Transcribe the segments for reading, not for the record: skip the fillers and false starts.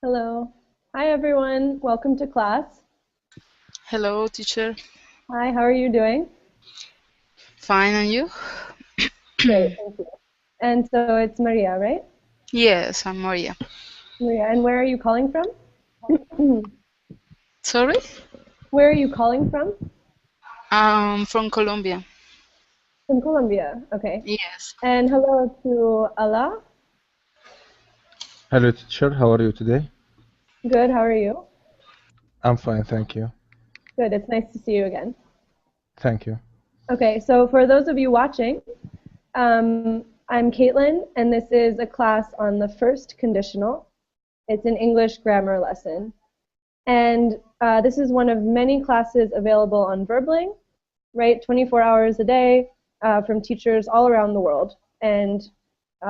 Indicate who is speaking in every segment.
Speaker 1: Hello. Hi, everyone. Welcome to class.
Speaker 2: Hello, teacher.
Speaker 1: Hi, how are you doing?
Speaker 2: Fine, and you?
Speaker 1: Great, thank you. And so it's Maria, right?
Speaker 2: Yes, I'm Maria.
Speaker 1: Maria, and where are you calling from?
Speaker 2: Sorry?
Speaker 1: Where are you calling from?
Speaker 2: I'm from Colombia.
Speaker 1: From Colombia. Okay.
Speaker 2: Yes.
Speaker 1: And hello to Allah.
Speaker 3: Hello, teacher. How are you today?
Speaker 1: Good, how are you?
Speaker 3: I'm fine, thank you.
Speaker 1: Good, it's nice to see you again.
Speaker 3: Thank you.
Speaker 1: Okay, so for those of you watching, I'm Caitlin, and this is a class on the first conditional. It's an English grammar lesson. And this is one of many classes available on Verbling, right? 24 hours a day from teachers all around the world. And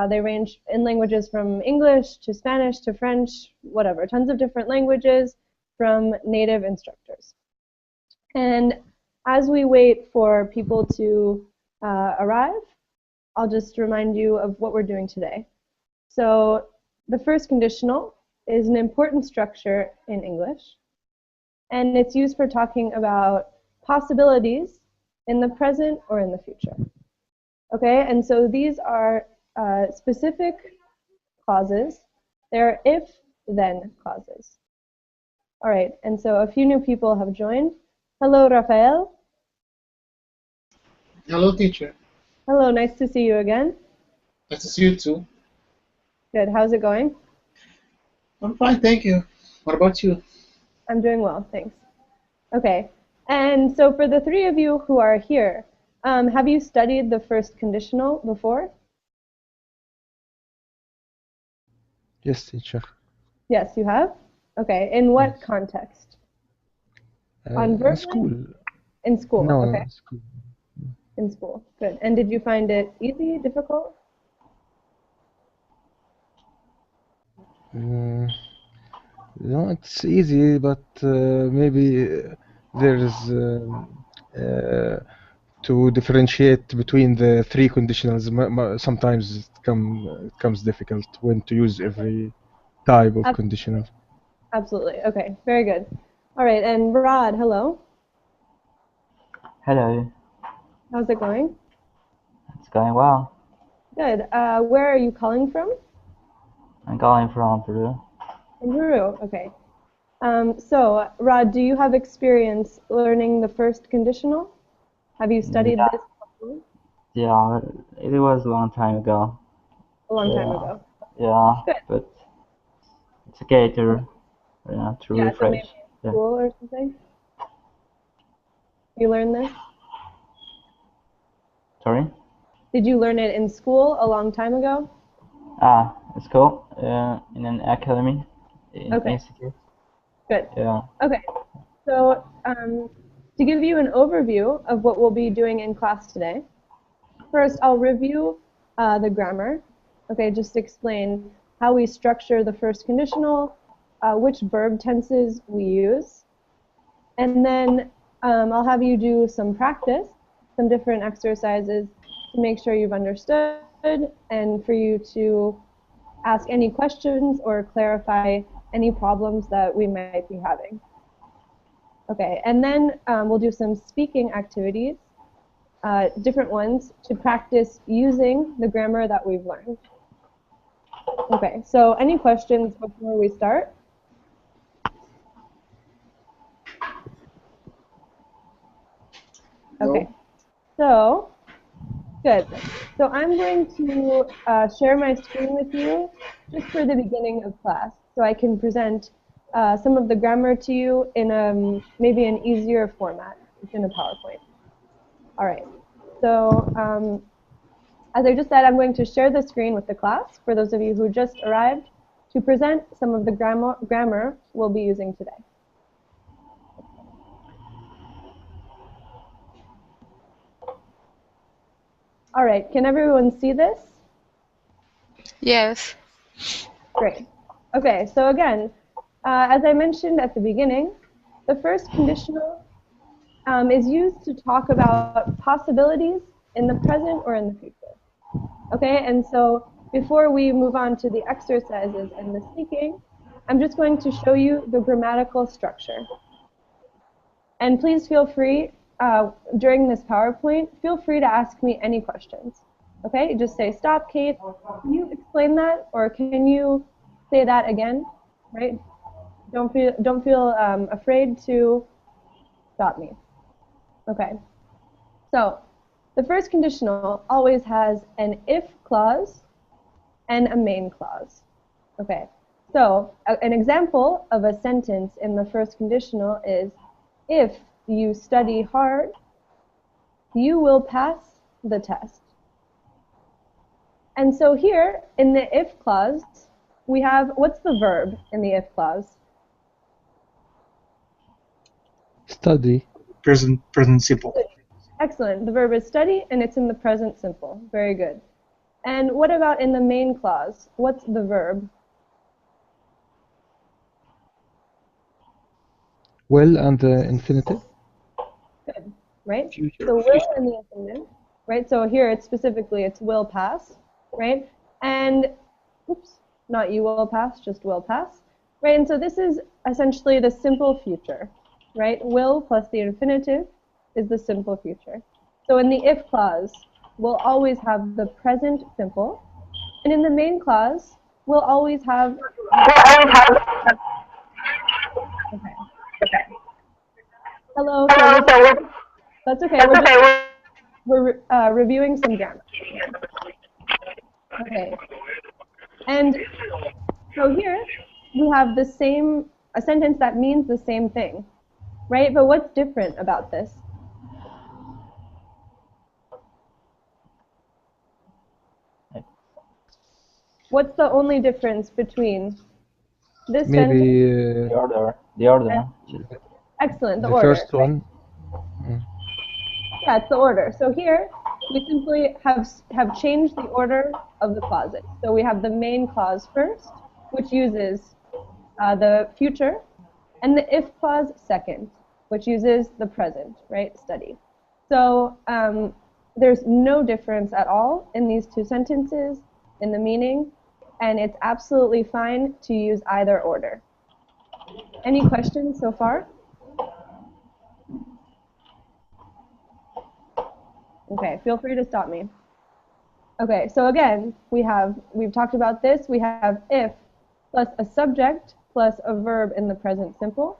Speaker 1: they range in languages from English to Spanish to French, whatever, tons of different languages from native instructors. And as we wait for people to arrive, I'll just remind you of what we're doing today. So the first conditional is an important structure in English, and it's used for talking about possibilities in the present or in the future. Okay, and so these are specific clauses. They're if-then clauses. All right, and so a few new people have joined. Hello, Rafael.
Speaker 4: Hello, teacher.
Speaker 1: Hello, nice to see you again.
Speaker 4: Nice to see you too.
Speaker 1: Good, how's it going?
Speaker 4: I'm fine, thank you. What about you?
Speaker 1: I'm doing well, thanks. Okay, and so for the three of you who are here, have you studied the first conditional before?
Speaker 3: Yes, teacher.
Speaker 1: Yes, you have? Okay, in what
Speaker 3: Yes.
Speaker 1: context? On
Speaker 3: In
Speaker 1: Verbling?
Speaker 3: school.
Speaker 1: In school,
Speaker 3: No,
Speaker 1: okay,
Speaker 3: in school.
Speaker 1: in school, good. And did you find it easy, difficult?
Speaker 3: Mm, no, it's easy, but maybe there's to differentiate between the three conditionals. Sometimes it comes difficult when to use every type of conditional.
Speaker 1: Absolutely, okay, very good. All right, and Rod, hello.
Speaker 5: Hello,
Speaker 1: How's it going?
Speaker 5: it's going well.
Speaker 1: Good. Where are you calling from?
Speaker 5: I'm calling from Peru.
Speaker 1: From Peru, okay. So, Rod, do you have experience learning the first conditional? Have you studied
Speaker 5: Yeah,
Speaker 1: this before?
Speaker 5: yeah, it was a long time ago.
Speaker 1: A long time
Speaker 5: Yeah,
Speaker 1: ago.
Speaker 5: yeah,
Speaker 1: Good.
Speaker 5: but it's okay
Speaker 1: Okay.
Speaker 5: to
Speaker 1: Yeah, so maybe
Speaker 5: refresh.
Speaker 1: in
Speaker 5: Yeah,
Speaker 1: school or something? You learned this?
Speaker 5: sorry.
Speaker 1: Did you learn it in school a long time ago?
Speaker 5: It's cool. In an academy, in
Speaker 1: Okay,
Speaker 5: institute.
Speaker 1: good.
Speaker 5: Yeah,
Speaker 1: Okay, so to give you an overview of what we'll be doing in class today, first I'll review the grammar. Okay, just explain how we structure the first conditional, which verb tenses we use, and then I'll have you do some practice, some different exercises to make sure you've understood and for you to ask any questions or clarify any problems that we might be having. Okay, and then we'll do some speaking activities, different ones, to practice using the grammar that we've learned. Okay, so any questions before we start? Okay,
Speaker 4: No.
Speaker 1: so good. So I'm going to share my screen with you just for the beginning of class, so I can present some of the grammar to you in maybe an easier format. It's in a PowerPoint. All right. So as I just said, I'm going to share the screen with the class for those of you who just arrived to present some of the grammar we'll be using today. All right, can everyone see this?
Speaker 2: Yes.
Speaker 1: Great. Okay, so again, as I mentioned at the beginning, the first conditional is used to talk about possibilities in the present or in the future. Okay, and so before we move on to the exercises and the speaking, I'm just going to show you the grammatical structure. And please feel free, during this PowerPoint, feel free to ask me any questions. Okay, just say, stop, Kate, can you explain that? Or can you say that again, right? Don't feel afraid to stop me. Okay, so the first conditional always has an if clause and a main clause. Okay, so an example of a sentence in the first conditional is, if you study hard, you will pass the test. And so here, in the if clause, we have, what's the verb in the if clause?
Speaker 3: Study.
Speaker 4: Present simple.
Speaker 1: Excellent. The verb is study, and it's in the present simple. Very good. And what about in the main clause? What's the verb?
Speaker 3: Will and the infinitive.
Speaker 1: Good, right?
Speaker 4: Future.
Speaker 1: So will and the infinitive, right? So here it's specifically, it's will pass, right? And, oops, not you will pass, just will pass, right? And so this is essentially the simple future, right? Will plus the infinitive is the simple future. So in the if clause, we'll always have the present simple, and in the main clause, we'll always have. Okay. Hello. That's okay. We're reviewing some grammar. Okay. And so here we have the same, a sentence that means the same thing, right? But what's different about this? What's the only difference between this sentence?
Speaker 3: Maybe
Speaker 5: The order.
Speaker 1: Excellent, the
Speaker 3: the
Speaker 1: order.
Speaker 3: first one.
Speaker 1: Yeah, it's the order. So here we simply have changed the order of the clauses. So we have the main clause first, which uses the future, and the if clause second, which uses the present, right? Study. So there's no difference at all in these two sentences in the meaning, and it's absolutely fine to use either order. Any questions so far? Okay, feel free to stop me. Okay, so again, we've talked about this. We have if plus a subject plus a verb in the present simple.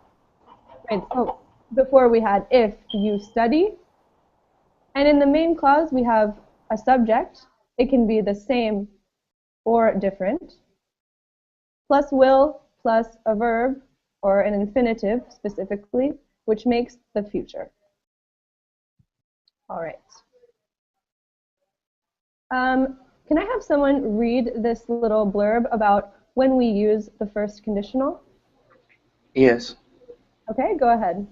Speaker 1: Right, so before we had if you study. And in the main clause, we have a subject. It can be the same or different, plus will plus a verb or an infinitive specifically, which makes the future. All right. Can I have someone read this little blurb about when we use the first conditional?
Speaker 6: Yes.
Speaker 1: Okay, go ahead.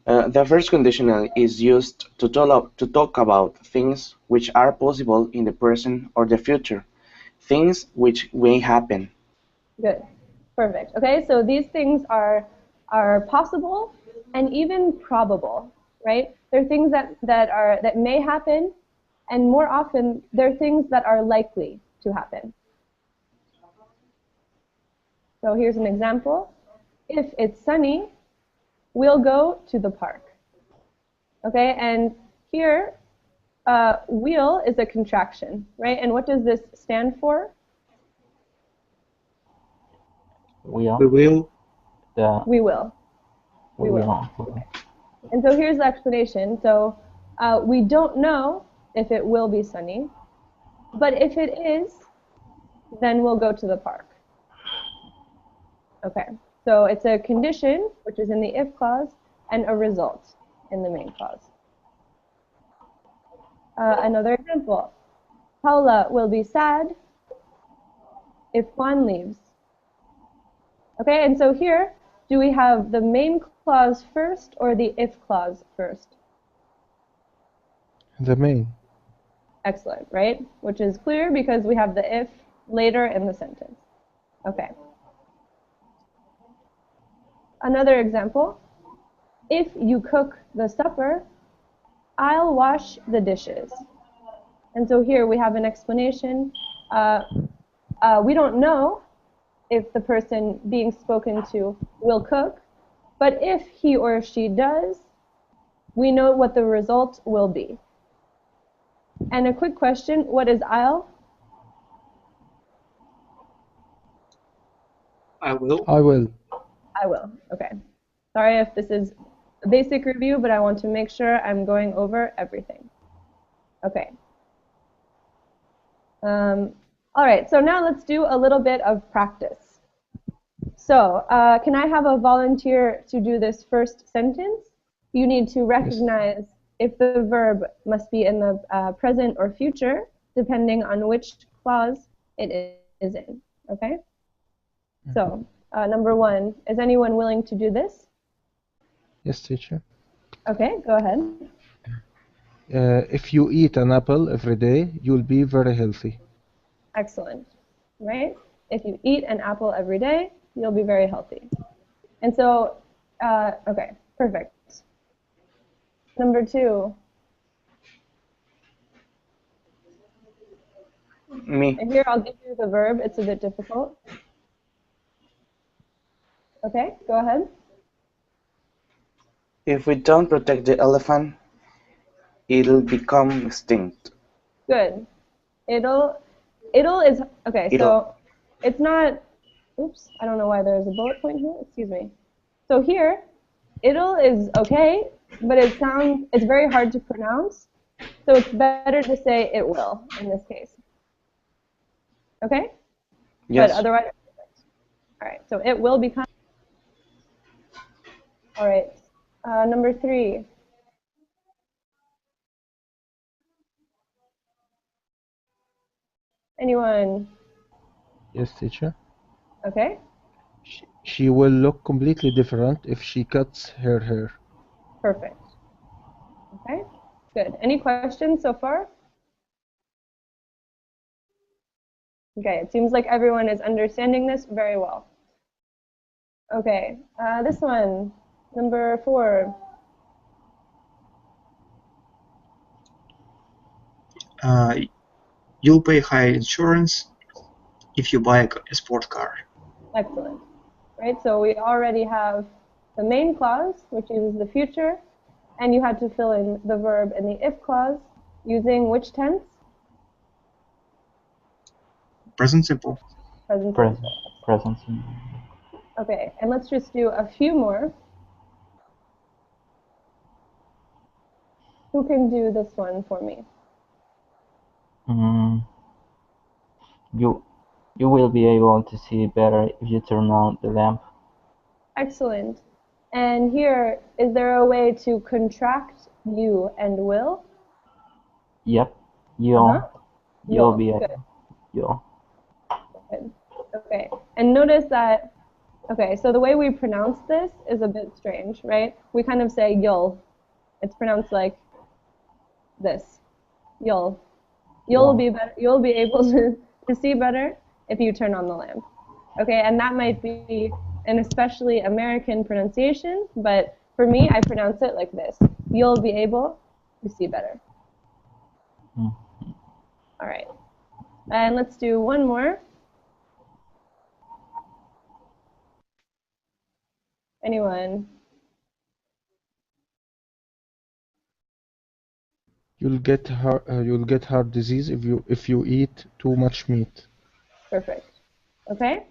Speaker 6: The first conditional is used to talk about things which are possible in the present or the future, things which may happen.
Speaker 1: Good. Perfect. Okay, so these things are possible and even probable, right? They're things that may happen, and more often they're things that are likely to happen. So here's an example. If it's sunny, we'll go to the park. Okay, and here, will is a contraction, right? And what does this stand for?
Speaker 4: We will.
Speaker 1: We will. We will. And so here's the explanation. So we don't know if it will be sunny, but if it is, then we'll go to the park. Okay, so it's a condition, which is in the if clause, and a result in the main clause. Another example. Paula will be sad if Juan leaves. Okay, and so here, do we have the main clause first or the if clause first?
Speaker 3: The main.
Speaker 1: Excellent, right? Which is clear because we have the if later in the sentence. Okay. Another example. If you cook the supper, I'll wash the dishes. And so here we have an explanation. We don't know if the person being spoken to will cook, but if he or she does, we know what the result will be. And a quick question, what is I'll?
Speaker 7: I will.
Speaker 3: I will.
Speaker 1: I will, okay. Sorry if this is a basic review, but I want to make sure I'm going over everything. Okay. All right, so now let's do a little bit of practice. So, can I have a volunteer to do this first sentence? You need to recognize if the verb must be in the present or future, depending on which clause it is in, okay? So, number one, is anyone willing to do this?
Speaker 3: Yes, teacher.
Speaker 1: Okay, go ahead.
Speaker 3: If you eat an apple every day, you'll be very healthy.
Speaker 1: Excellent, right? If you eat an apple every day, you'll be very healthy. And so, okay, perfect. Number two,
Speaker 6: Me.
Speaker 1: and here I'll give you the verb, it's a bit difficult. Okay, go ahead.
Speaker 6: If we don't protect the elephant, it'll become extinct.
Speaker 1: Good. It'll is, okay, so it's not, oops, I don't know why there's a bullet point here, excuse me. So here, it'll is okay, but it's very hard to pronounce, so it's better to say it will in this case. Okay?
Speaker 6: Yes.
Speaker 1: But otherwise, all right, so it will become. All right, number three. Anyone?
Speaker 3: Yes, teacher.
Speaker 1: Okay,
Speaker 3: She will look completely different if she cuts her hair.
Speaker 1: perfect. Okay, good. Any questions so far? Okay, it seems like everyone is understanding this very well. Okay, this one, number four.
Speaker 7: You'll pay higher insurance if you buy a sport car.
Speaker 1: Excellent. Right, so we already have the main clause, which uses the future, and you had to fill in the verb in the if clause using which tense?
Speaker 7: Present simple.
Speaker 1: Present tense.
Speaker 5: Present simple.
Speaker 1: Okay, and let's just do a few more. Who can do this one for me?
Speaker 5: You will be able to see better if you turn on the lamp.
Speaker 1: Excellent. And here, is there a way to contract you and will?
Speaker 5: Yep. You'll
Speaker 1: You'll.
Speaker 5: be
Speaker 1: Good.
Speaker 5: you'll.
Speaker 1: Good. Okay. And notice that, okay, so the way we pronounce this is a bit strange, right? We kind of say you'll. It's pronounced like this. You'll. You'll be better. You'll be able to see better if you turn on the lamp. Okay, and that might be an especially American pronunciation, but for me, I pronounce it like this. You'll be able to see better. All right. And let's do one more. Anyone?
Speaker 3: You'll get heart disease if you eat too much meat.
Speaker 1: Perfect. Okay.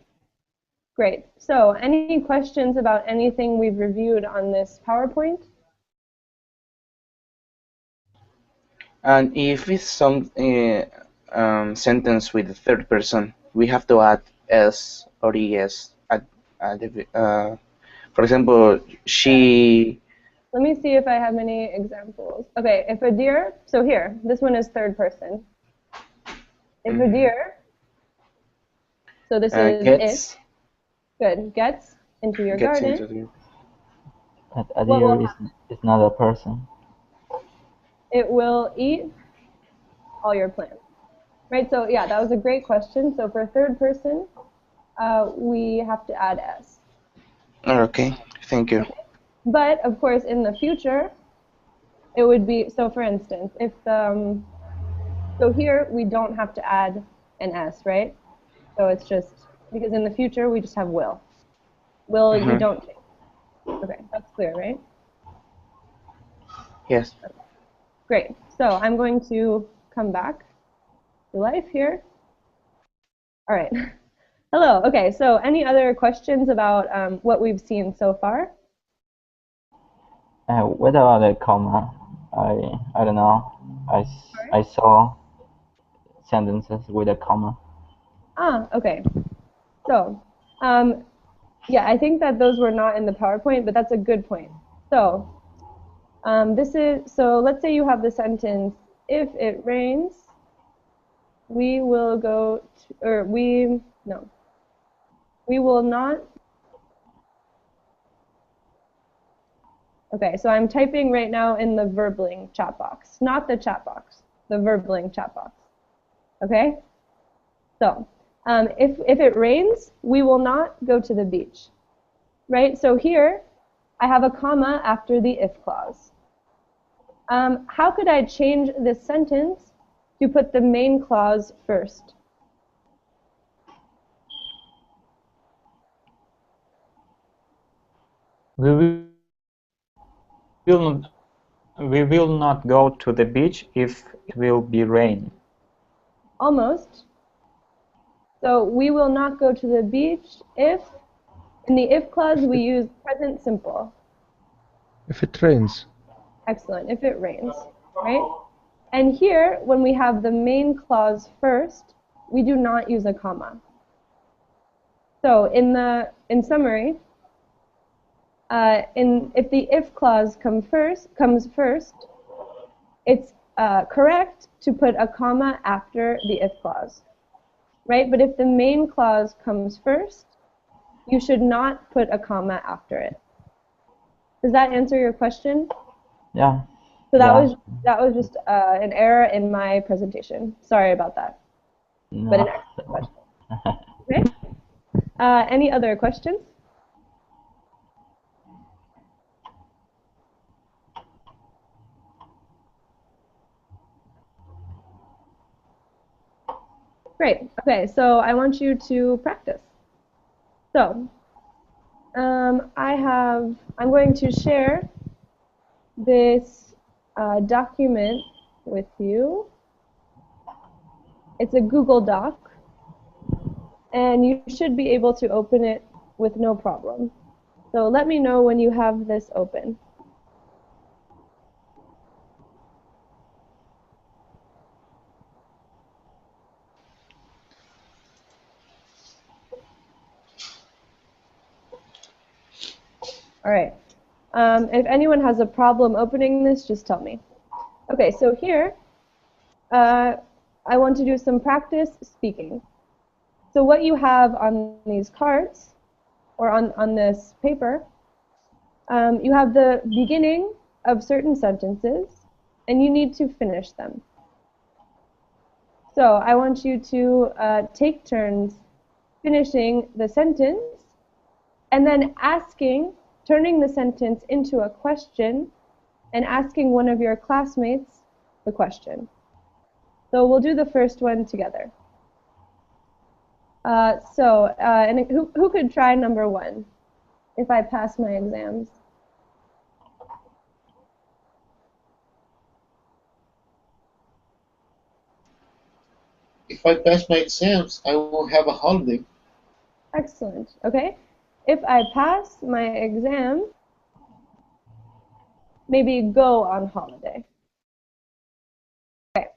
Speaker 1: Great. So, any questions about anything we've reviewed on this PowerPoint?
Speaker 6: And if it's some sentence with the third person, we have to add s or es at the, for example, she.
Speaker 1: Let me see if I have any examples. Okay, if a deer, so here, this one is third person. If a deer, so this is
Speaker 6: Gets.
Speaker 1: it. Good. Gets into your
Speaker 6: Gets
Speaker 1: garden.
Speaker 6: into the.
Speaker 5: A deer is not a person.
Speaker 1: It will eat all your plants. Right, so yeah, that was a great question. So for third person, we have to add s.
Speaker 6: Okay, thank you.
Speaker 1: Okay. But of course, in the future, it would be, so for instance, if so here we don't have to add an s, right? So it's just because in the future we just have will. Will you don't change. Okay, that's clear, right?
Speaker 6: Yes.
Speaker 1: Great. So I'm going to come back to life here. All right. Hello. Okay, so any other questions about what we've seen so far?
Speaker 5: What about the comma? I don't know. I saw sentences with a comma.
Speaker 1: Okay. So, yeah, I think that those were not in the PowerPoint, but that's a good point. So, let's say you have the sentence, if it rains, we will go to, or we will not. Okay, so I'm typing right now in the Verbling chat box, not the chat box, the Verbling chat box. Okay? So, if it rains, we will not go to the beach. Right? So here, I have a comma after the if clause. How could I change this sentence to put the main clause first?
Speaker 8: We will not go to the beach if it will be rain.
Speaker 1: Almost. So we will not go to the beach if, in the if clause, we use present simple.
Speaker 3: If it rains.
Speaker 1: Excellent, if it rains, right? And here, when we have the main clause first, we do not use a comma. So in summary, if the if clause comes first, it's correct to put a comma after the if clause, right? But if the main clause comes first, you should not put a comma after it. Does that answer your question?
Speaker 5: Yeah.
Speaker 1: So that
Speaker 5: Yeah.
Speaker 1: was just an error in my presentation. Sorry about that.
Speaker 5: No.
Speaker 1: But an excellent question. Okay. Any other questions? Great. Okay, so I want you to practice. So I'm going to share this document with you. It's a Google Doc, and you should be able to open it with no problem. So let me know when you have this open. All right. If anyone has a problem opening this, just tell me. Okay, so here, I want to do some practice speaking. So what you have on these cards, or on this paper, you have the beginning of certain sentences, and you need to finish them. So I want you to take turns finishing the sentence, and then turning the sentence into a question, and asking one of your classmates the question. So we'll do the first one together. And who could try number one if I pass my exams?
Speaker 4: If I pass my exams, I will have a holiday.
Speaker 1: Excellent. Okay. If I pass my exam, maybe go on holiday. Okay.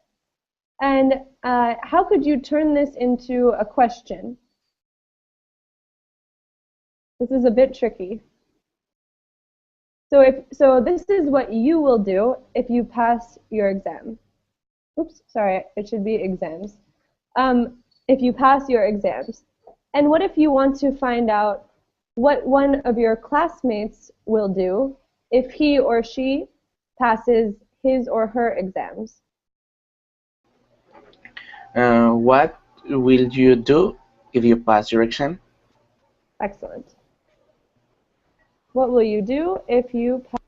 Speaker 1: And how could you turn this into a question? This is a bit tricky. So this is what you will do if you pass your exam. Oops, sorry, it should be exams. If you pass your exams. And what if you want to find out what one of your classmates will do if he or she passes his or her exams?
Speaker 6: What will you do if you pass your exam?
Speaker 1: Excellent. What will you do if you pass?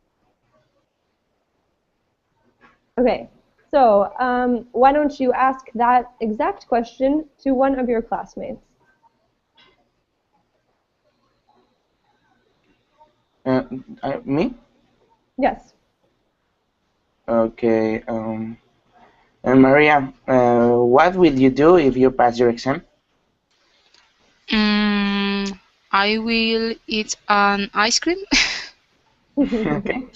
Speaker 1: Okay, so why don't you ask that exact question to one of your classmates?
Speaker 6: Me?
Speaker 1: Yes.
Speaker 6: Okay. And Maria, what will you do if you pass your exam?
Speaker 2: I will eat an ice cream.
Speaker 6: Okay.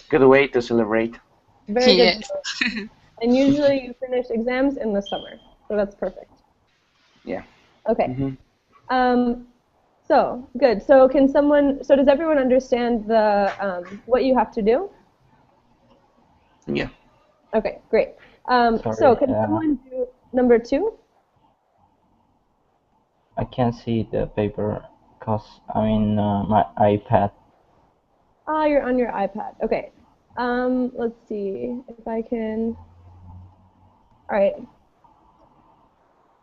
Speaker 6: Good way to celebrate.
Speaker 1: Very good.
Speaker 2: Yes.
Speaker 1: And usually you finish exams in the summer, so that's perfect.
Speaker 6: Yeah.
Speaker 1: Okay.
Speaker 6: Mhm.
Speaker 1: So good. So does everyone understand what you have to do?
Speaker 6: Yeah.
Speaker 1: Okay, great.
Speaker 5: Sorry,
Speaker 1: So can someone do number 2?
Speaker 5: I can't see the paper because I'm in my iPad.
Speaker 1: Ah, you're on your iPad. Okay. Let's see if I can. All right.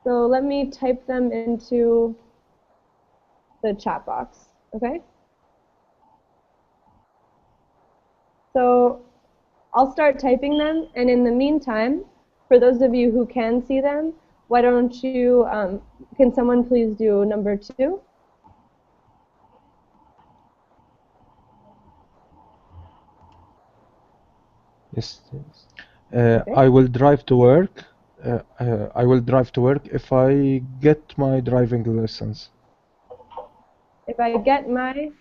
Speaker 1: So let me type them into the chat box. Okay. So I'll start typing them, and in the meantime, for those of you who can see them, why don't you, can someone please do number 2?
Speaker 3: Yes.
Speaker 1: Okay.
Speaker 3: I will drive to work. I will drive to work if I get my driving license.
Speaker 1: If I get my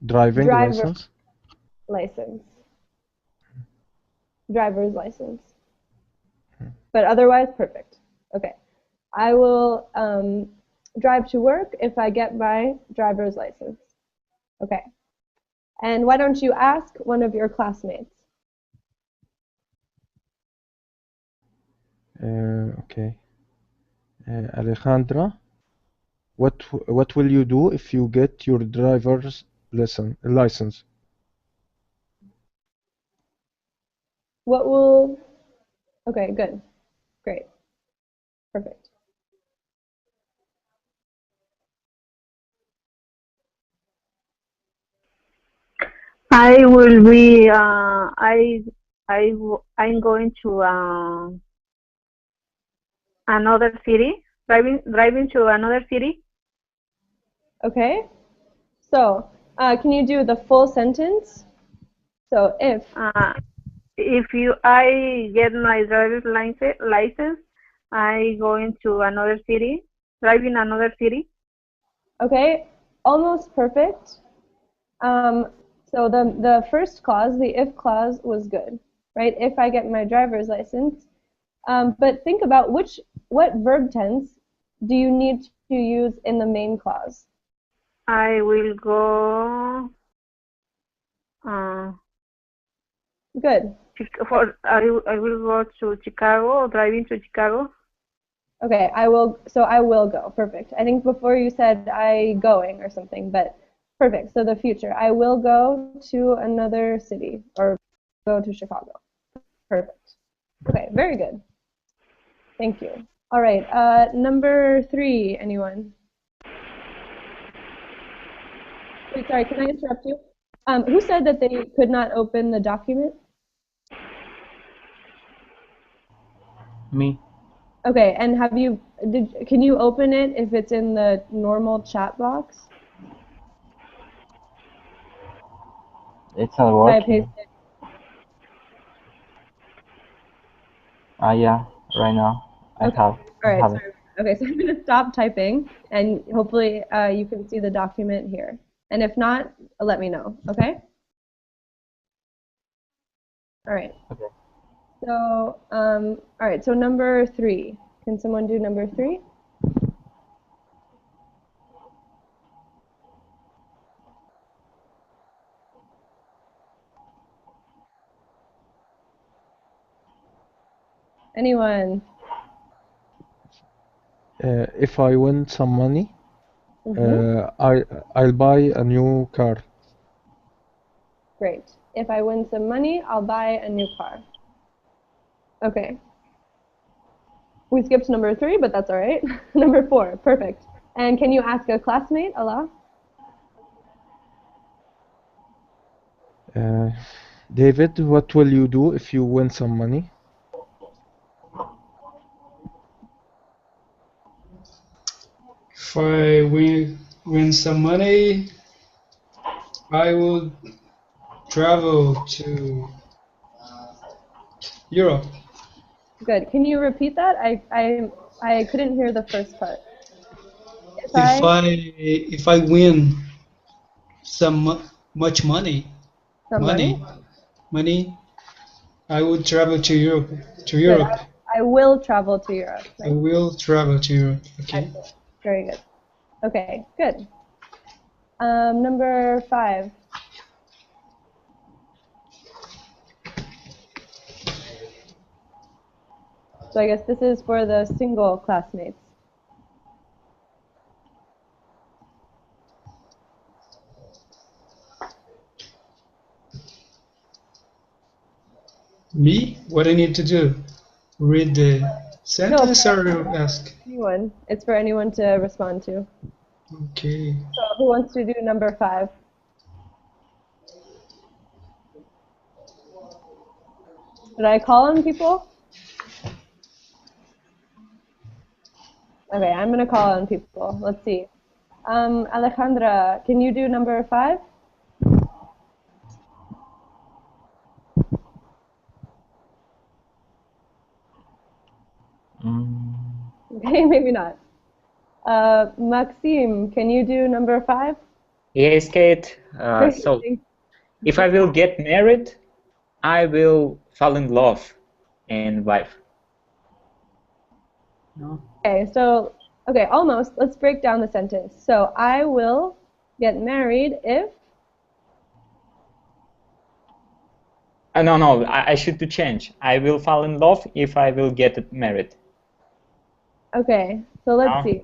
Speaker 3: Driving
Speaker 1: driver
Speaker 3: license?
Speaker 1: license, driver's license, but otherwise perfect. Okay. I will drive to work if I get my driver's license. Okay. And why don't you ask one of your classmates?
Speaker 3: Okay. Alejandra, what will you do if you get your driver's license?
Speaker 1: What will, okay, good, great, perfect.
Speaker 9: I will be I'm going to another city, driving to another city.
Speaker 1: Okay. So, can you do the full sentence? So, if.
Speaker 9: I get my driver's license, I going to another city, driving another city.
Speaker 1: Okay, almost perfect. So the first clause, the if clause, was good, right? If I get my driver's license. But think about what verb tense do you need to use in the main clause?
Speaker 9: I will go.
Speaker 1: Good.
Speaker 9: I will go to Chicago, driving to Chicago.
Speaker 1: Okay, I will go. Perfect. I think before you said I going or something, but perfect. So the future. I will go to another city or go to Chicago. Perfect. Okay, very good. Thank you. All right, number 3, anyone? Wait, sorry, can I interrupt you? Who said that they could not open the document?
Speaker 5: Me?
Speaker 1: Okay, and can you open it if it's in the normal chat box?
Speaker 5: It's not
Speaker 1: If I
Speaker 5: working.
Speaker 1: paste it.
Speaker 5: Yeah, right now.
Speaker 1: Okay.
Speaker 5: I
Speaker 1: All right.
Speaker 5: have it.
Speaker 1: Sorry. Okay, so I'm going to stop typing, and hopefully you can see the document here. And if not, let me know. Okay. All right.
Speaker 5: Okay.
Speaker 1: So, all right. So number 3. Can someone do number 3? Anyone?
Speaker 3: If I win some money,
Speaker 1: Mm-hmm.
Speaker 3: I'll buy a new car.
Speaker 1: Great. If I win some money, I'll buy a new car. Okay. We skipped number 3, but that's all right. Number 4. Perfect. And can you ask a classmate, Allah?
Speaker 3: David, what will you do if you win some money?
Speaker 10: If I win some money, I would travel to Europe.
Speaker 1: Good. Can you repeat that? I couldn't hear the first part.
Speaker 10: If I win much money,
Speaker 1: Some money?
Speaker 10: money, I would travel to Europe. To
Speaker 1: Good.
Speaker 10: Europe.
Speaker 1: I will travel to Europe.
Speaker 10: I will travel to Europe. Okay.
Speaker 1: Excellent. Very good. Okay, good. Number 5. So I guess this is for the single classmates.
Speaker 10: Me? What I need to do? Read the sentence or ask?
Speaker 1: Anyone. It's for anyone to respond to.
Speaker 10: Okay.
Speaker 1: So who wants to do number 5? Should I call on people? Okay, I'm going to call on people. Let's see. Alejandra, can you do number 5? Okay, maybe not. Maxime, can you do number 5?
Speaker 8: Yes, Kate. So, if I will get married, I will fall in love and wife. No.
Speaker 1: Okay, so, okay, almost. Let's break down the sentence. So, I will get married if...
Speaker 8: No, I should to change. I will fall in love if I will get married.
Speaker 1: Okay, so let's see.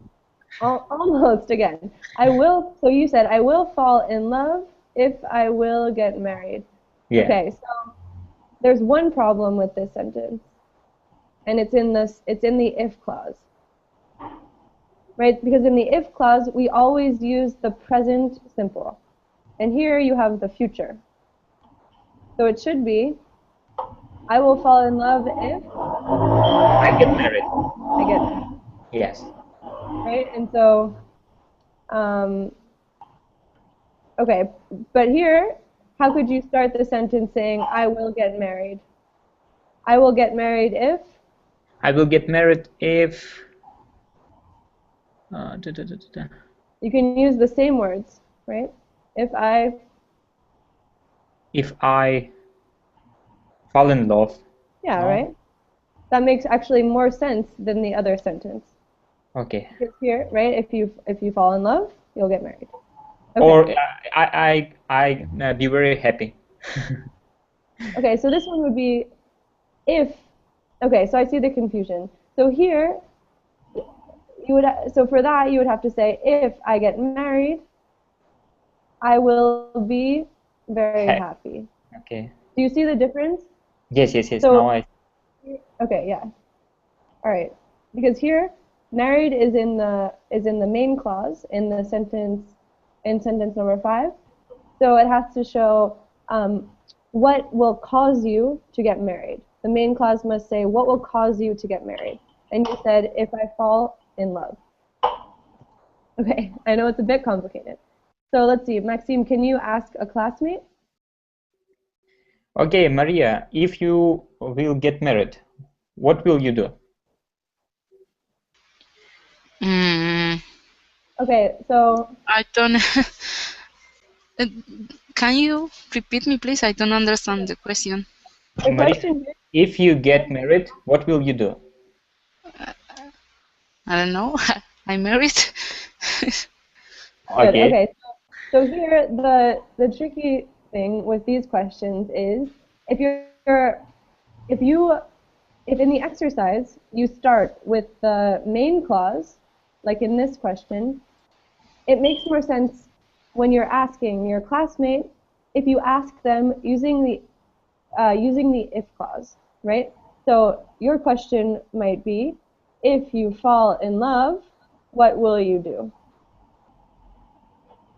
Speaker 1: Almost again. I will, so you said, I will fall in love if I will get married.
Speaker 8: Yeah.
Speaker 1: Okay, so there's one problem with this sentence, and it's in the if clause. Right? Because in the if clause, we always use the present simple. And here you have the future. So it should be, I will fall in love if
Speaker 8: I get married.
Speaker 1: I get married.
Speaker 8: Yes.
Speaker 1: Right? And so, okay, but here, how could you start the sentence saying, I will get married? I will get married if?
Speaker 8: I will get married if...
Speaker 1: You can use the same words, right? If I
Speaker 8: fall in love.
Speaker 1: Yeah, right? That makes actually more sense than the other sentence.
Speaker 8: Okay.
Speaker 1: Because here, right, if you fall in love, you'll get married. Okay.
Speaker 8: Or I be very happy.
Speaker 1: Okay, so this one would be if. Okay, so I see the confusion. So here, so for that you would have to say, if I get married, I will be very happy.
Speaker 8: Okay.
Speaker 1: Do you see the difference?
Speaker 8: Yes.
Speaker 1: So,
Speaker 8: now I.
Speaker 1: Okay, yeah. All right, because here, married is in the main clause in the sentence number 5. So it has to show what will cause you to get married. The main clause must say what will cause you to get married. And you said if I fall in love. Okay, I know it's a bit complicated. So let's see, Maxime, can you ask a classmate?
Speaker 8: Okay, Maria, if you will get married, what will you do?
Speaker 1: Okay, so...
Speaker 2: I don't... Can you repeat me, please? I don't understand the question.
Speaker 1: The
Speaker 8: Maria,
Speaker 1: question here,
Speaker 8: if you get married, what will you do?
Speaker 2: I don't know. I'm married.
Speaker 1: Okay. So here, the tricky thing with these questions is if in the exercise you start with the main clause, like in this question, it makes more sense when you're asking your classmate if you ask them using the if clause, right? So your question might be, if you fall in love, what will you do?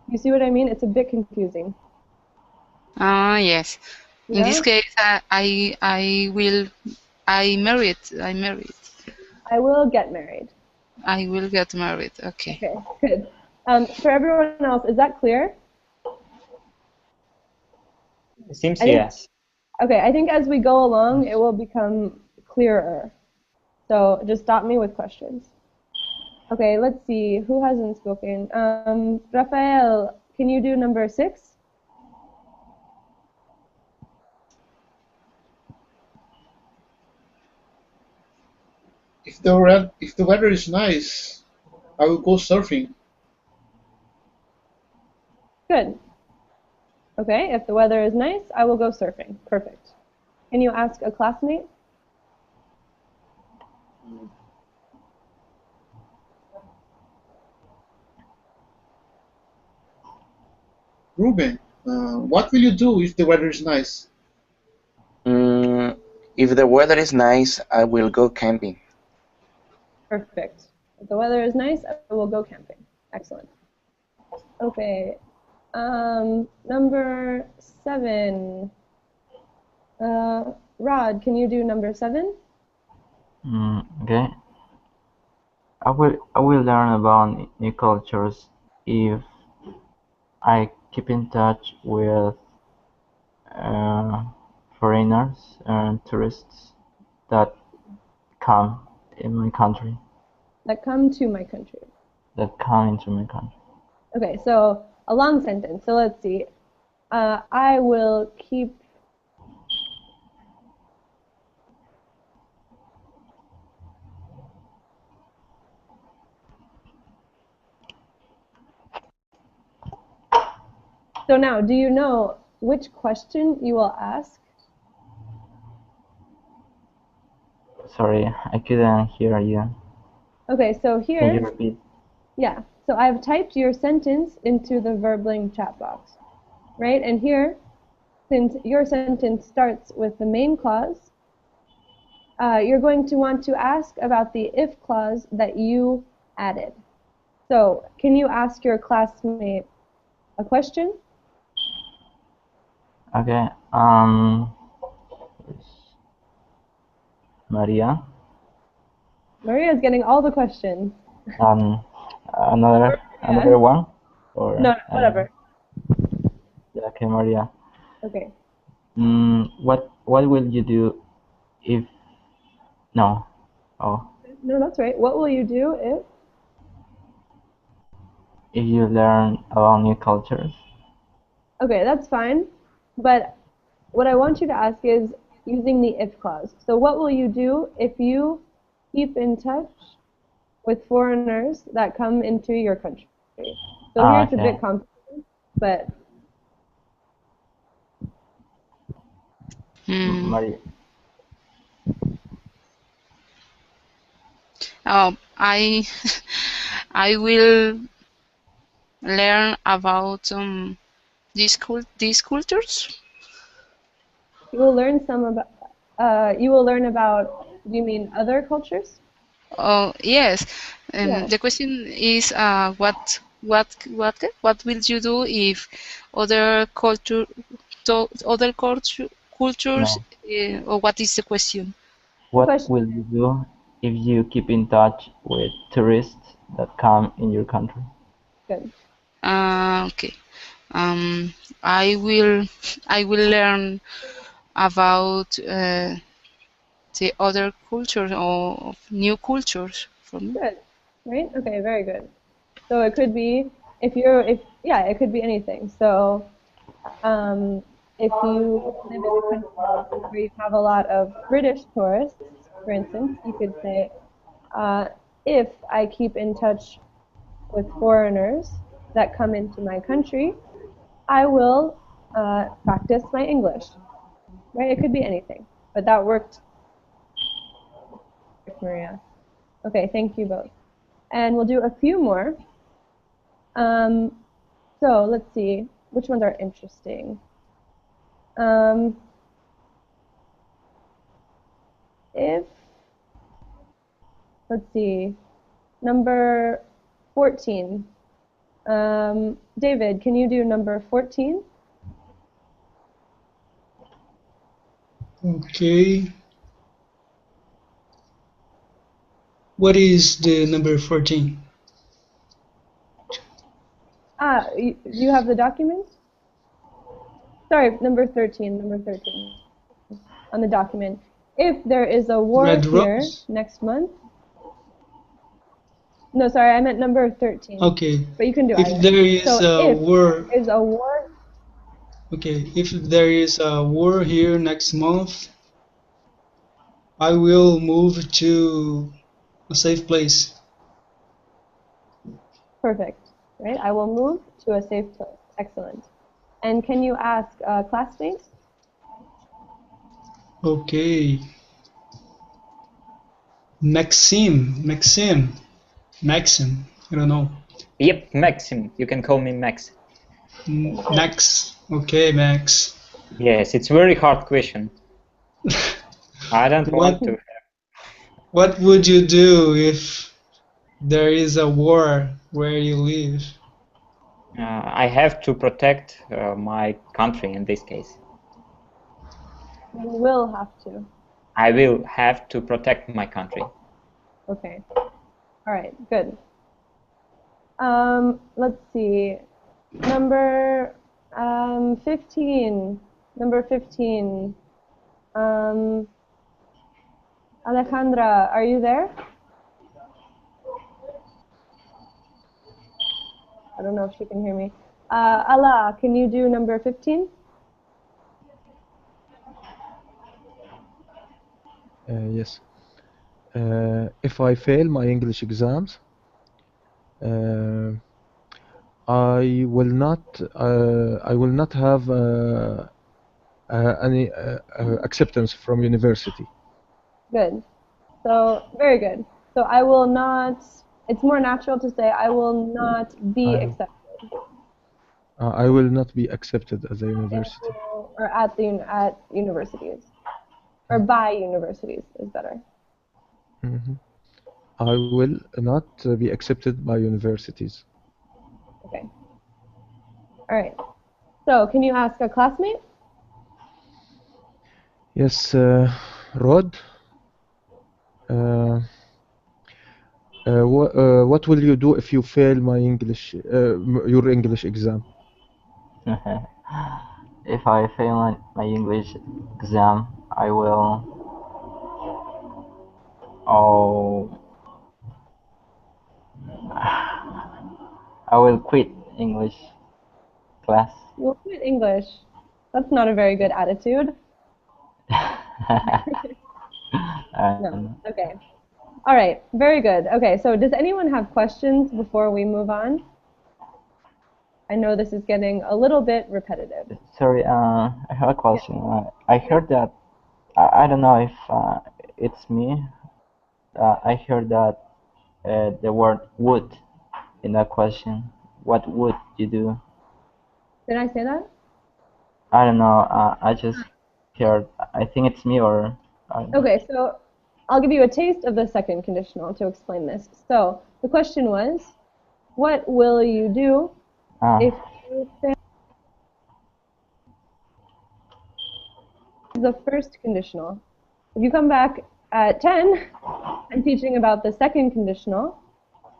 Speaker 1: You see what I mean? It's a bit confusing.
Speaker 2: Yes.
Speaker 1: Yeah?
Speaker 2: In this case, I married.
Speaker 1: I will get married.
Speaker 2: I will get married. Okay.
Speaker 1: Okay, good. For everyone else, is that clear?
Speaker 8: Seems
Speaker 1: I think,
Speaker 8: yes.
Speaker 1: okay, I think as we go along, it will become clearer. So just stop me with questions. Okay, let's see. Who hasn't spoken? Rafael, can you do number 6?
Speaker 4: If the weather is nice, I will go surfing.
Speaker 1: Good. Okay, if the weather is nice, I will go surfing. Perfect. Can you ask a classmate?
Speaker 4: Ruben, what will you do if the weather is nice?
Speaker 6: If the weather is nice, I will go camping.
Speaker 1: Perfect. If the weather is nice, I will go camping. Excellent. Okay. Number 7. Rod, can you do number 7?
Speaker 5: Okay. I will learn about new cultures if I keep in touch with foreigners and tourists that come in my country.
Speaker 1: That come to my country.
Speaker 5: That come into my country.
Speaker 1: Okay, so a long sentence. So let's see. I will keep. So now, do you know which question you will ask?
Speaker 5: Sorry, I couldn't hear you.
Speaker 1: Okay, so here.
Speaker 5: Can you repeat?
Speaker 1: Yeah, so I've typed your sentence into the Verbling chat box, right? And here, since your sentence starts with the main clause, you're going to want to ask about the if clause that you added. So, can you ask your classmate a question?
Speaker 5: Okay. Maria.
Speaker 1: Maria's getting all the questions.
Speaker 5: Another one, or
Speaker 1: no, whatever.
Speaker 5: Yeah, okay, Maria.
Speaker 1: Okay.
Speaker 5: What will you do if? No. Oh.
Speaker 1: No, that's right. What will you do
Speaker 5: if you learn about new cultures?
Speaker 1: Okay, that's fine. But what I want you to ask is using the if clause. So what will you do if you keep in touch with foreigners that come into your country? So here it's a bit complicated, but
Speaker 5: Maria.
Speaker 2: I I will learn about these cultures.
Speaker 1: you will learn some about. You will learn about. Do you mean other cultures?
Speaker 2: Oh yes.
Speaker 1: Yeah.
Speaker 2: The question is what will you do if other cultures
Speaker 5: No.
Speaker 2: or what is the question?
Speaker 5: What will you do if you keep in touch with tourists that come in your country?
Speaker 1: Good.
Speaker 2: Okay. I will learn about the other cultures or new cultures for me.
Speaker 1: Good. Right? Okay, very good. So it could be it could be anything. So if you live in a country where you have a lot of British tourists, for instance, you could say, if I keep in touch with foreigners that come into my country, I will practice my English. Right? It could be anything, but that worked, Maria. Okay, thank you both. And we'll do a few more. So let's see, which ones are interesting? Let's see, number 14. David, can you do number 14?
Speaker 10: Okay. What is the number 14?
Speaker 1: Do you have the document? Sorry, number 13 on the document. If there is a war
Speaker 10: Red
Speaker 1: here
Speaker 10: rose.
Speaker 1: next month. No, sorry, I meant number 13.
Speaker 10: Okay.
Speaker 1: But you can do
Speaker 10: If
Speaker 1: either.
Speaker 10: there is
Speaker 1: So
Speaker 10: a
Speaker 1: if
Speaker 10: war,
Speaker 1: there is a war,
Speaker 10: okay, if there is a war here next month, I will move to a safe place.
Speaker 1: perfect, right? I will move to a safe place. Excellent. And can you ask a classmate?
Speaker 10: Okay. Maxim. I don't know.
Speaker 8: Yep, Maxim. You can call me Max.
Speaker 10: Max. Okay, Max.
Speaker 8: Yes, it's very hard question. I don't want to.
Speaker 10: What would you do if there is a war where you live?
Speaker 8: I have to protect my country in this case.
Speaker 1: You will have to.
Speaker 8: I will have to protect my country.
Speaker 1: Okay. All right, good. Let's see. Number 15. Number 15. Alejandra, are you there? I don't know if she can hear me. Allah, can you do number 15?
Speaker 3: Yes. If I fail my English exams, I will not have any acceptance from university.
Speaker 1: Good. So, very good. So I will not, it's more natural to say I will not be accepted.
Speaker 3: I will not be accepted at the university.
Speaker 1: Or at universities. Or by universities is better.
Speaker 3: Mhm. I will not be accepted by universities.
Speaker 1: Okay. All right. So, can you ask a classmate?
Speaker 3: Yes, Rod. What will you do if you fail my your English exam?
Speaker 5: If I fail my English exam, I will. Oh, I will quit English class.
Speaker 1: You'll quit English. That's not a very good attitude. No. Okay. All right. Very good. Okay. So, does anyone have questions before we move on? I know this is getting a little bit repetitive.
Speaker 5: Sorry, I have a question. I heard that, I don't know if it's me. I heard that the word would in that question. What would you do?
Speaker 1: Did I say that?
Speaker 5: I don't know. I just heard. I think it's me or.
Speaker 1: Okay, so I'll give you a taste of the second conditional to explain this. So the question was, what will you do if you fail? The first conditional. If you come back at 10, I'm teaching about the second conditional,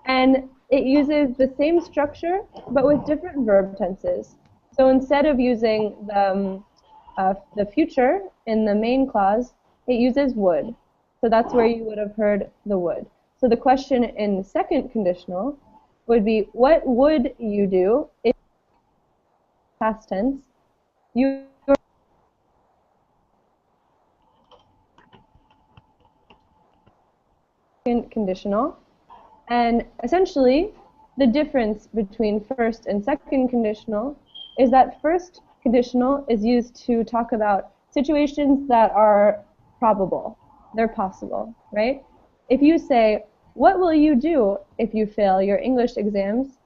Speaker 1: and it uses the same structure but with different verb tenses. So instead of using the future in the main clause, it uses would. So that's where you would have heard the would. So the question in the second conditional would be, what would you do if, past tense, you conditional, and essentially the difference between first and second conditional is that first conditional is used to talk about situations that are probable, they're possible, right? If you say, what will you do if you fail your English exams?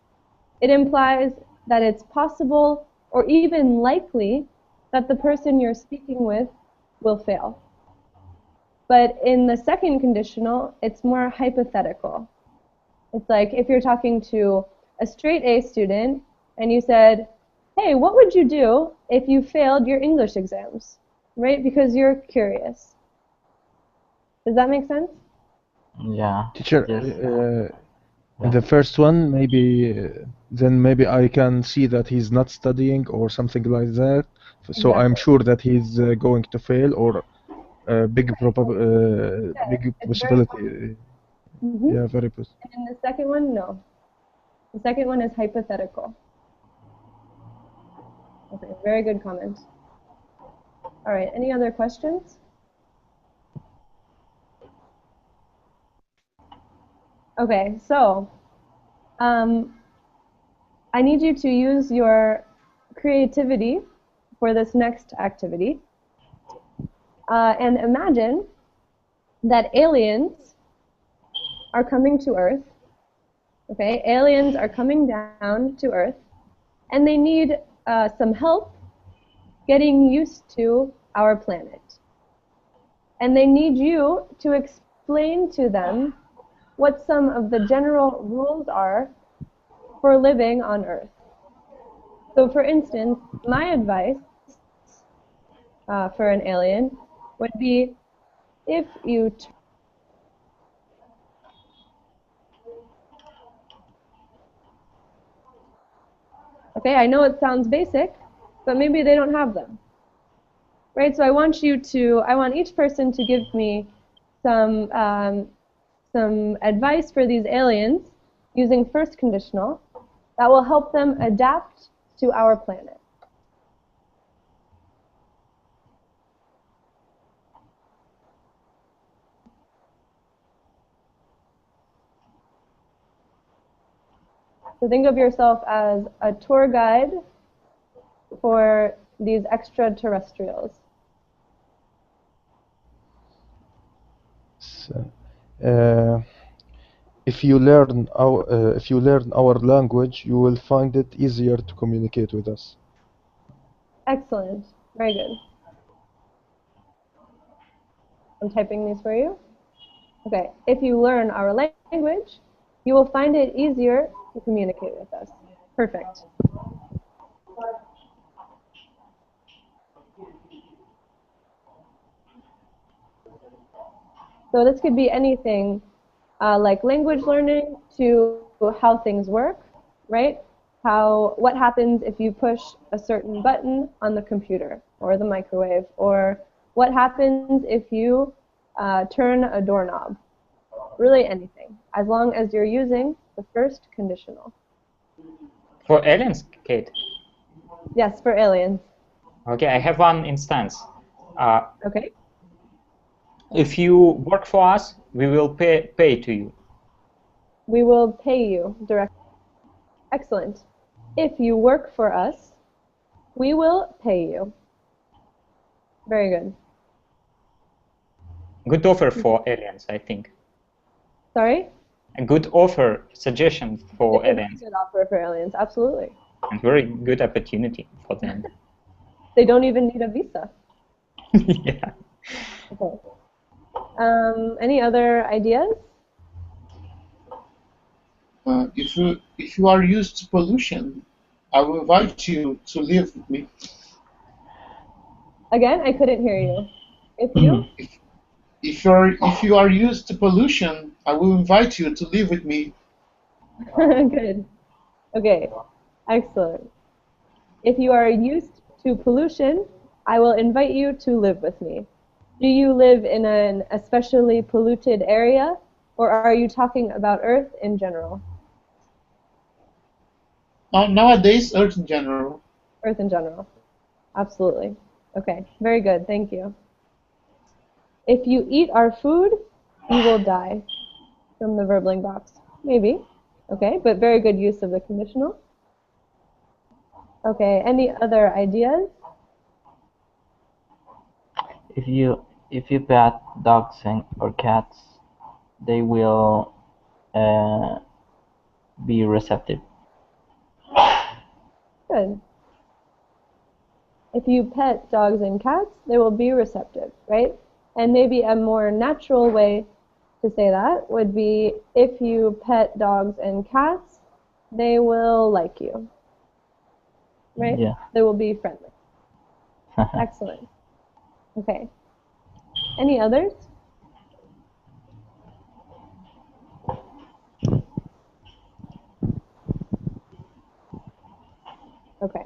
Speaker 1: It implies that it's possible or even likely that the person you're speaking with will fail. But in the second conditional, it's more hypothetical. It's like if you're talking to a straight A student and you said, hey, what would you do if you failed your English exams? Right? Because you're curious. Does that make sense?
Speaker 5: Yeah.
Speaker 3: Teacher, In the first one, maybe then maybe I can see that he's not studying or something like that. So I'm
Speaker 1: Exactly.
Speaker 3: sure that he's going to fail or big
Speaker 1: Yeah, it's very
Speaker 3: possibility.
Speaker 1: possible.
Speaker 3: Yeah, very possible.
Speaker 1: And in the second one, no. The second one is hypothetical. Okay, very good comment. All right, any other questions? Okay, so I need you to use your creativity for this next activity and imagine that aliens are coming to Earth. Okay, aliens are coming down to Earth and they need some help getting used to our planet. And they need you to explain to them what some of the general rules are for living on Earth. So for instance, my advice for an alien would be if you okay, I know it sounds basic, but maybe they don't have them. Right? So I want each person to give me some advice for these aliens using first conditional that will help them adapt to our planet. So think of yourself as a tour guide for these extraterrestrials.
Speaker 3: So, if you learn our language, you will find it easier to communicate with us.
Speaker 1: Excellent. Very good. I'm typing these for you. Okay. If you learn our language, you will find it easier to communicate with us. Perfect. So this could be anything like language learning to how things work, right? What happens if you push a certain button on the computer or the microwave, or what happens if you turn a doorknob. Really anything, as long as you're using the first conditional.
Speaker 8: For aliens, Kate?
Speaker 1: Yes, for aliens.
Speaker 8: Okay, I have one instance.
Speaker 1: Okay.
Speaker 8: If you work for us, we will pay to you.
Speaker 1: We will pay you directly. Excellent. If you work for us, we will pay you. Very good.
Speaker 8: Good offer for aliens, I think.
Speaker 1: Sorry?
Speaker 8: A good offer, suggestion for aliens.
Speaker 1: Good offer for aliens, absolutely.
Speaker 8: And very good opportunity for them.
Speaker 1: They don't even need a visa.
Speaker 8: Yeah.
Speaker 1: Okay. Any other ideas?
Speaker 4: If you are used to pollution, I will invite you to live with me.
Speaker 1: Again, I couldn't hear you. If you?
Speaker 4: If you are used to pollution, I will invite you to live with me.
Speaker 1: Good. Okay. Excellent. If you are used to pollution, I will invite you to live with me. Do you live in an especially polluted area, or are you talking about Earth in general?
Speaker 4: Nowadays, Earth in general.
Speaker 1: Earth in general. Absolutely. Okay. Very good. Thank you. If you eat our food, you will die. From the verbling box. Maybe. Okay, but very good use of the conditional. Okay, any other ideas?
Speaker 5: If you pet dogs or cats, they will be receptive.
Speaker 1: Good. If you pet dogs and cats, they will be receptive, right? And maybe a more natural way to say that would be if you pet dogs and cats, they will like you, right?
Speaker 5: Yeah.
Speaker 1: They will be friendly. Excellent. Okay. Any others? Okay.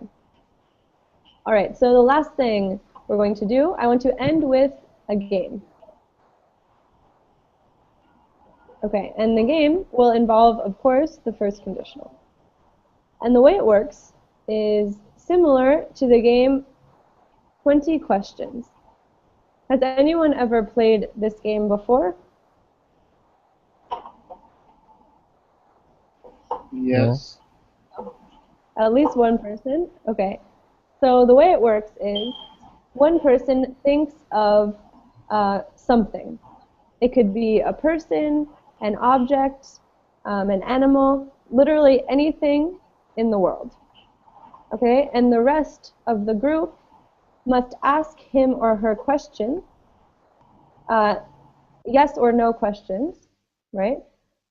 Speaker 1: All right, so the last thing we're going to do, I want to end with a game. Okay, and the game will involve, of course, the first conditional. And the way it works is similar to the game 20 Questions. Has anyone ever played this game before?
Speaker 4: Yes.
Speaker 1: At least one person? Okay. So the way it works is one person thinks of something. It could be a person, an object, an animal, literally anything in the world. Okay? And the rest of the group must ask him or her questions, yes or no questions, right?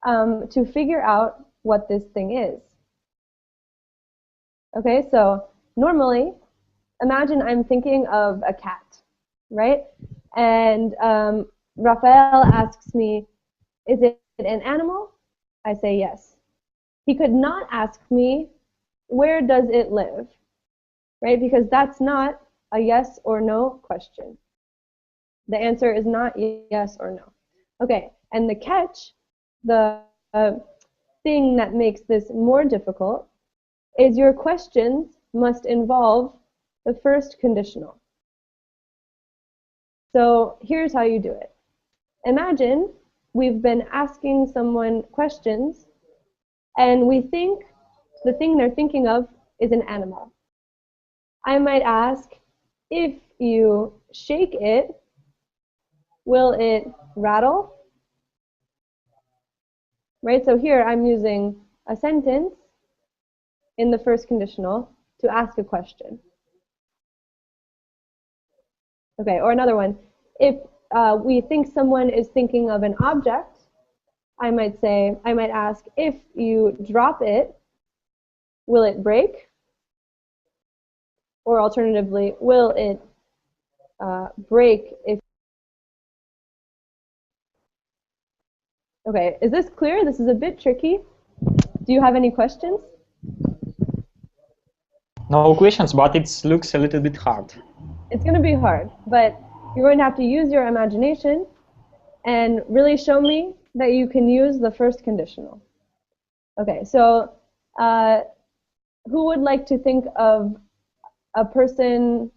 Speaker 1: To figure out what this thing is. Okay, so normally, imagine I'm thinking of a cat, right? And Rafael asks me, is it an animal? I say yes. He could not ask me, where does it live? Right? Because that's not a yes or no question. The answer is not yes or no. Okay, and the catch, the thing that makes this more difficult, is your questions must involve the first conditional. So here's how you do it. Imagine we've been asking someone questions and we think the thing they're thinking of is an animal. I might ask, if you shake it, will it rattle? Right, so here I'm using a sentence in the first conditional to ask a question. Okay, or another one. If we think someone is thinking of an object, I might ask, if you drop it, will it break? Or alternatively, will it break if... Okay, is this clear? This is a bit tricky. Do you have any questions?
Speaker 8: No questions, but it looks a little bit hard.
Speaker 1: It's going to be hard, but you're going to have to use your imagination and really show me that you can use the first conditional. Okay, so who would like to think of a person,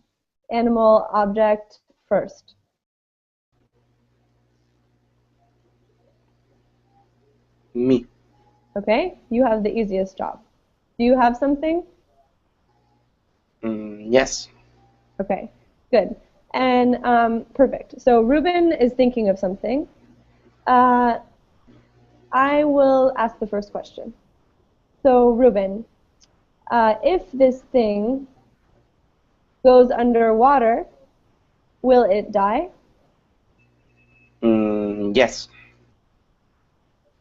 Speaker 1: animal, object first?
Speaker 6: Me.
Speaker 1: Okay, you have the easiest job. Do you have something?
Speaker 6: Yes.
Speaker 1: Okay, good. And perfect. So Ruben is thinking of something. I will ask the first question. So Ruben, if this thing goes underwater, will it die?
Speaker 6: Yes.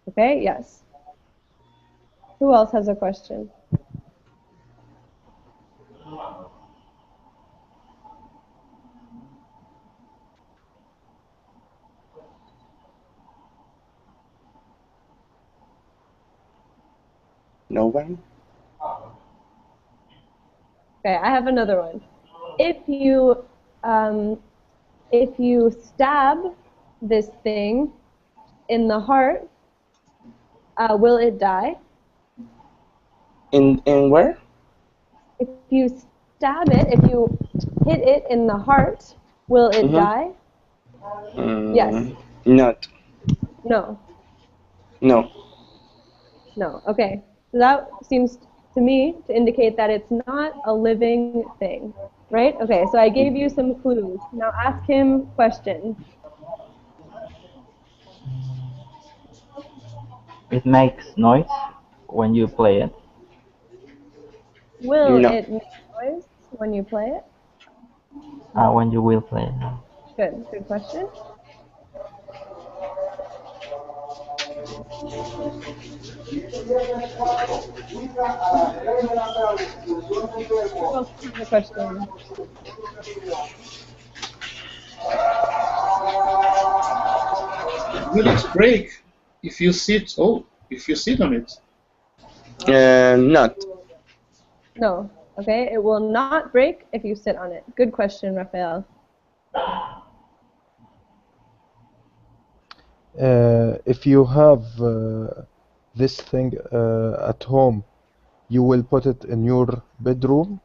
Speaker 1: Okay, yes. Who else has a question?
Speaker 6: No one?
Speaker 1: Okay, I have another one. If you stab this thing in the heart, will it die?
Speaker 6: In where?
Speaker 1: If you stab it, if you hit it in the heart, will it die? Yes.
Speaker 6: Not.
Speaker 1: No.
Speaker 6: No.
Speaker 1: No. Okay. So that seems to me to indicate that it's not a living thing, right? Okay. So I gave you some clues. Now ask him questions.
Speaker 5: It makes noise when you play it.
Speaker 1: Will
Speaker 6: No.
Speaker 1: it make noise when you play it?
Speaker 5: When you will play it.
Speaker 1: Good. Good question. Who else has a question?
Speaker 4: Will it break if you sit? Oh, if you sit on it?
Speaker 6: Not.
Speaker 1: No. Okay, it will not break if you sit on it. Good question, Rafael.
Speaker 3: If you have this thing at home, you will put it in your bedroom.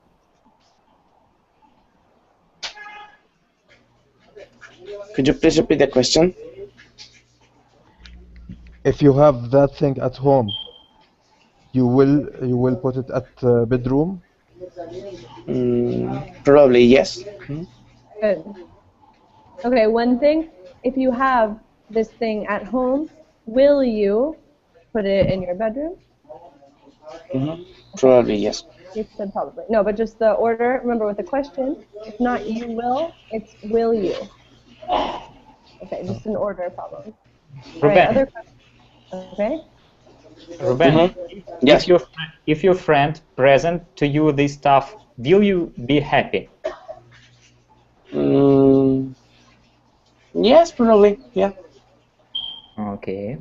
Speaker 6: Could you please repeat the question?
Speaker 3: If you have that thing at home, you will put it at bedroom.
Speaker 6: Probably yes.
Speaker 1: Good. Okay, one thing. If you have this thing at home, will you put it in your bedroom?
Speaker 6: Probably yes.
Speaker 1: You said probably. No, but just the order. Remember with the question, it's not you will, it's will you. Okay, just an order problem. All right, other questions? Okay.
Speaker 8: Ruben,
Speaker 6: Yes.
Speaker 8: if your friend present to you this stuff, will you be happy?
Speaker 6: Yes, probably. Yeah.
Speaker 8: Okay.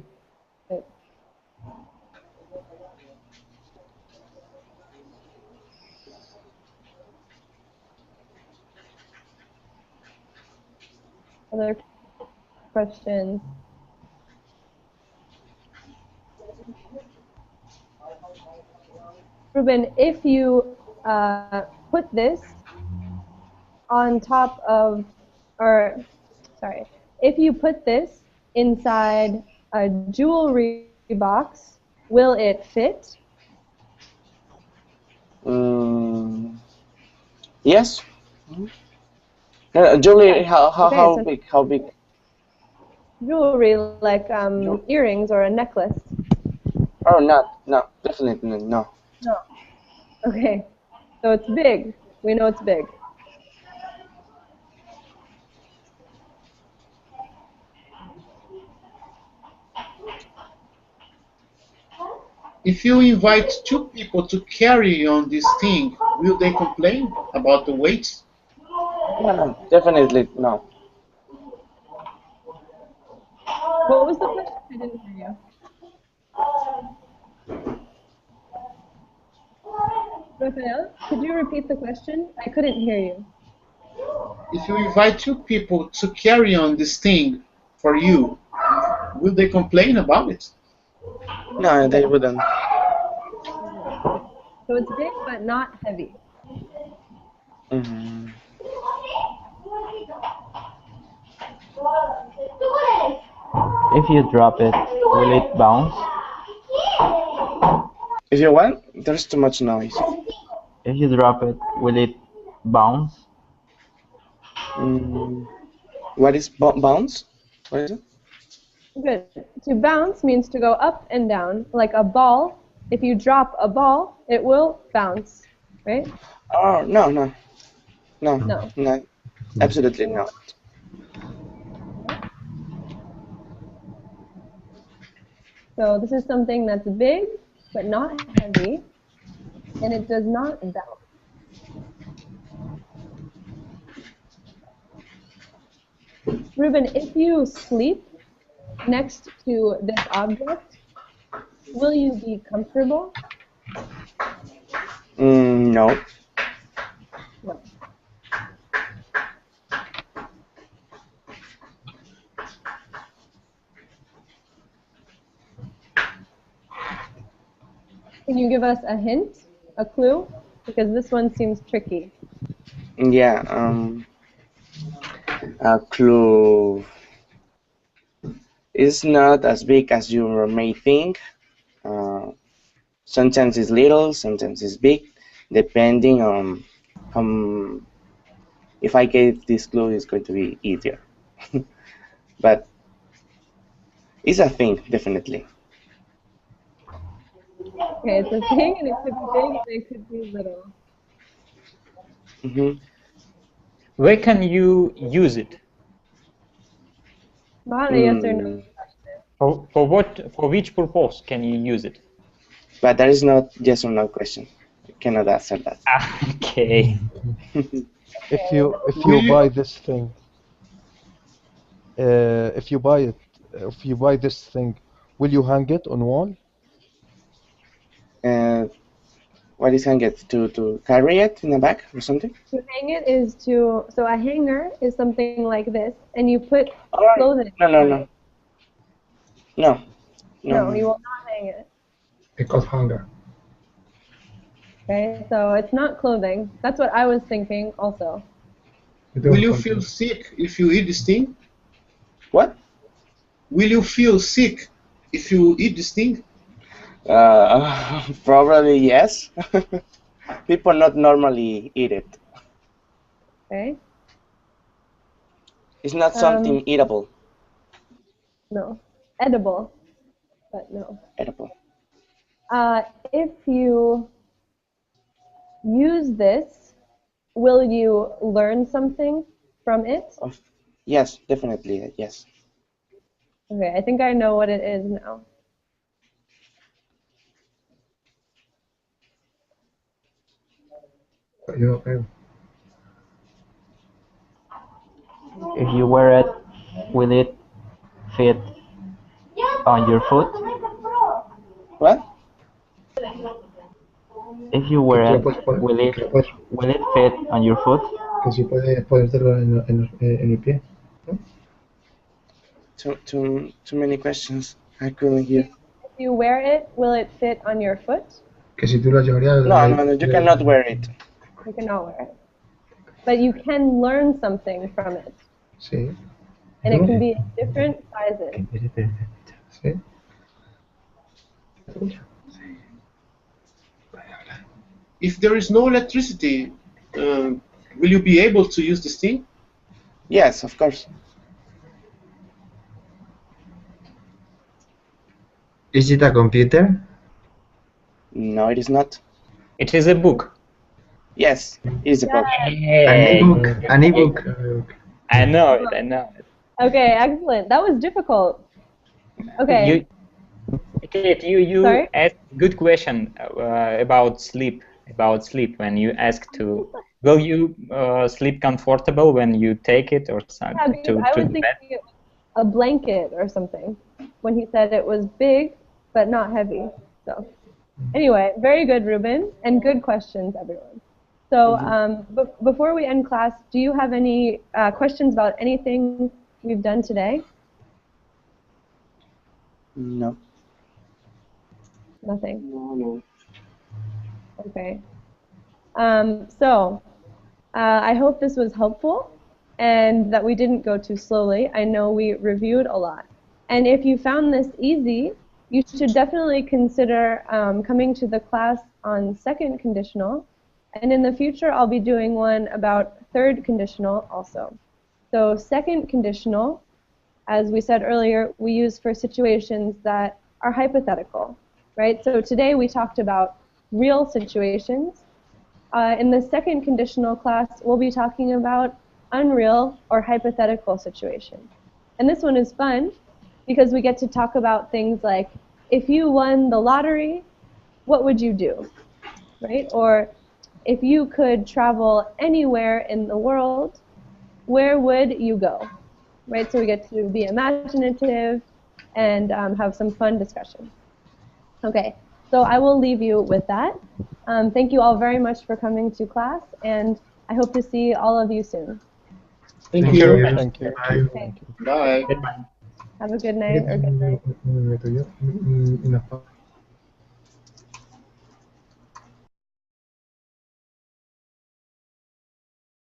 Speaker 1: Other questions? Ruben, if you put this on top of, or sorry, if you put this inside a jewelry box, will it fit?
Speaker 6: Yes. Julie,
Speaker 1: Yeah.
Speaker 6: how big? How big?
Speaker 1: Jewelry like earrings or a necklace.
Speaker 6: Oh, no, definitely no.
Speaker 1: No. Okay. So it's big. We know it's big.
Speaker 4: If you invite two people to carry on this thing, will they complain about the weight?
Speaker 6: No, definitely no.
Speaker 1: What was the question? I didn't hear you. Rafael, could you repeat the question? I couldn't hear you.
Speaker 4: If you invite two people to carry on this thing for you, will they complain about it?
Speaker 6: No, they wouldn't.
Speaker 1: So it's big but not heavy.
Speaker 5: If you drop it, will it bounce?
Speaker 6: If you want, there's too much noise.
Speaker 5: If you drop it, will it bounce?
Speaker 6: What is bounce? What is it?
Speaker 1: Good. To bounce means to go up and down, like a ball. If you drop a ball, it will bounce, right?
Speaker 6: Oh, no, absolutely not.
Speaker 1: So this is something that's big but not heavy, and it does not bounce. Ruben, if you sleep next to this object, will you be comfortable?
Speaker 6: No.
Speaker 1: No. Can you give us a hint, a clue? Because this one seems tricky.
Speaker 6: Yeah, a clue is not as big as you may think. Sometimes it's little, sometimes it's big, depending on if I get this clue, it's going to be easier. But it's a thing, definitely.
Speaker 1: Okay, it's a thing, and it could be big, and it could be little.
Speaker 8: Where can you use it?
Speaker 1: Not a yes or no question.
Speaker 8: For which purpose can you use it?
Speaker 6: But there is not yes or no question. I cannot answer that.
Speaker 8: Okay.
Speaker 3: If you buy this thing, if you buy this thing, will you hang it on wall?
Speaker 6: What is hang it? To carry it in a bag or something?
Speaker 1: To hang it is to, so a hanger is something like this, and you put
Speaker 6: Alright.
Speaker 1: clothing
Speaker 6: No,
Speaker 1: on it.
Speaker 6: No,
Speaker 1: No, you will not hang it.
Speaker 3: It's called hanger.
Speaker 1: Okay, so it's not clothing. That's what I was thinking also.
Speaker 4: Will you feel sick if you eat this thing?
Speaker 6: What?
Speaker 4: Will you feel sick if you eat this thing?
Speaker 6: Probably yes. People not normally eat it.
Speaker 1: Okay.
Speaker 6: It's not something eatable.
Speaker 1: No. Edible, but no.
Speaker 6: Edible.
Speaker 1: If you use this, will you learn something from it?
Speaker 6: Yes, definitely, yes.
Speaker 1: Okay, I think I know what it is now.
Speaker 5: If you wear it, will it fit on your foot?
Speaker 6: What?
Speaker 5: If you wear it, will it fit on your foot?
Speaker 3: Que si puedes ponértelo en el pie.
Speaker 6: Too many questions. I couldn't hear.
Speaker 1: If you wear it, will it fit on your foot?
Speaker 3: Que si tú lo llevarías.
Speaker 6: No, you cannot wear it.
Speaker 1: You cannot wear it. But you can learn something from it.
Speaker 3: Sí.
Speaker 1: And it can be in different sizes.
Speaker 3: Sí.
Speaker 4: If there is no electricity, will you be able to use this thing?
Speaker 6: Yes, of course.
Speaker 7: Is it a computer?
Speaker 6: No, it is not.
Speaker 8: It is a book.
Speaker 6: Yes, it is a book.
Speaker 8: Hey.
Speaker 7: An ebook.
Speaker 8: I know it, I know it.
Speaker 1: Okay, excellent. That was difficult. Okay.
Speaker 8: Kate, you
Speaker 1: Sorry?
Speaker 8: asked good question about sleep. When you ask to, will you sleep comfortable when you take it or something?
Speaker 1: Yeah, I was
Speaker 8: the bed?
Speaker 1: thinking a blanket or something when he said it was big but not heavy. So anyway, very good, Ruben, and good questions, everyone. So before we end class, do you have any questions about anything we've done today?
Speaker 6: No.
Speaker 1: Nothing.
Speaker 6: No.
Speaker 1: Okay. I hope this was helpful and that we didn't go too slowly. I know we reviewed a lot. And if you found this easy, you should definitely consider coming to the class on second conditional. And in the future, I'll be doing one about third conditional also. So second conditional, as we said earlier, we use for situations that are hypothetical, right? So today we talked about real situations. In the second conditional class, we'll be talking about unreal or hypothetical situations. And this one is fun because we get to talk about things like, if you won the lottery, what would you do, right? Or if you could travel anywhere in the world, where would you go, right? So we get to be imaginative and have some fun discussion. Okay, so I will leave you with that. Thank you all very much for coming to class, and I hope to see all of you soon.
Speaker 4: Thank you.
Speaker 3: Thank you.
Speaker 1: Okay.
Speaker 4: Bye.
Speaker 8: Goodbye.
Speaker 1: Have a good night or good night.